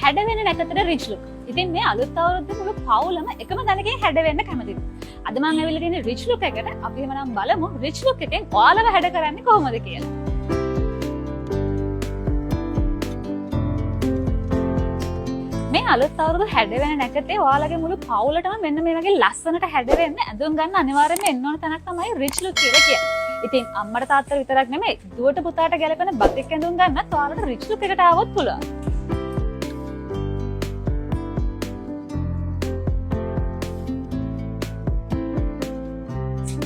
හැඩ වෙන නැකතට reach look. ඉතින් මේ අලුත් අවුරුද්දේ මුළු පවුලම එකම තැනකින් හැඩ වෙන්න කැමතිද? අද මම ඇවිල්ලා තියෙන රිච් ලුක් එකට අපි එහෙමනම් බලමු රිච් ලුක් එකෙන් ඔයාලව හැඩ කරන්නේ කොහොමද කියලා. මේ අලුත් අවුරුදු හැඩ වෙන නැකතේ ඔයාලගේ මුළු පවුලටම මෙන්න මේ වගේ ලස්සනට හැඩ වෙන්න ඇඳුම් ගන්න අනිවාර්යෙන්ම එන්න ඕන තැනක් තමයි රිච් ලුක් කියලා කියන්නේ. ඉතින් අම්මට තාත්තට විතරක් නෙමෙයි දුවට පුතාට ගැලපෙන බතික් ඇඳුම් ගන්නත් ඔයාලට රිච් ලුක් එකට ආවොත් පුළුවන්.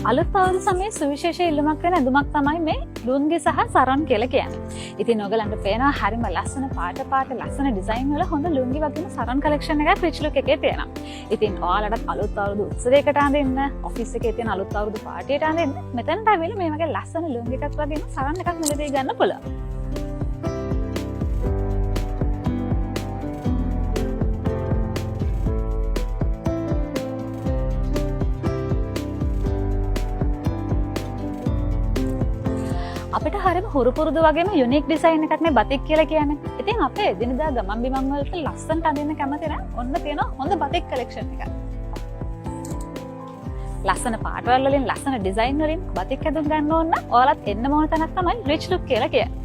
අලුත් අවුරුදු සමයේ සුවිශේෂ ඉල්ලුමක් වෙන ඇඳුමක් තමයි මේ ලුන්ගි සහ සරන් කියලා කියන්නේ. ඉතින් ඔයගලන්ට පේනවා හරිම ලස්සන පාට ලස්සන ඩිසයින් වල හොඳ ලුන්ගි වගේම සරන් කලෙක්ෂන් එකක් රිච් ලුක් එකේ තියෙනවා. ඉතින් ඔයාලට අලුත් අවුරුදු උත්සවයකට අඳින්න, ඔෆිස් එකේ තියෙන අලුත් අවුරුදු පාටියට අඳින්න මෙතනට ආවිල්ලා මේ වගේ ලස්සන ලුන්ගි එකක් වගේම සරන් එකක් මිලදී ගන්න පුළුවන්. අපිට හරියම හුරු පුරුදු වගේම යුනික් ඩිසයින් එකක් මේ බතික් කියලා කියන්නේ. ඉතින් අපේ එදිනදා ගමන් බිමන් වලට ලස්සනට අඳින්න කැමති නම් ඔන්න තියෙනවා හොඳ බතික් කලෙක්ෂන් එකක්. ලස්සන පාටවල වලින් ලස්සන ඩිසයින් වලින් බතික් ඇඳුම් ගන්න ඕන නම් ඔයාලත් එන්න ඕන තැනක් තමයි රිච් ලුක් කියලා කියන්නේ.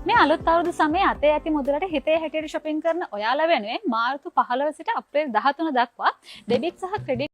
මේ අලුත් අවුරුදු සමයේ අතේ ඇති මුදලට හිතේ හැටියට shopping කරන ඔයාලා වෙනුවෙන් මාර්තු 15 සිට අප්‍රේල් 13 දක්වා ඩෙබිට් සහ ක්‍රෙඩිට්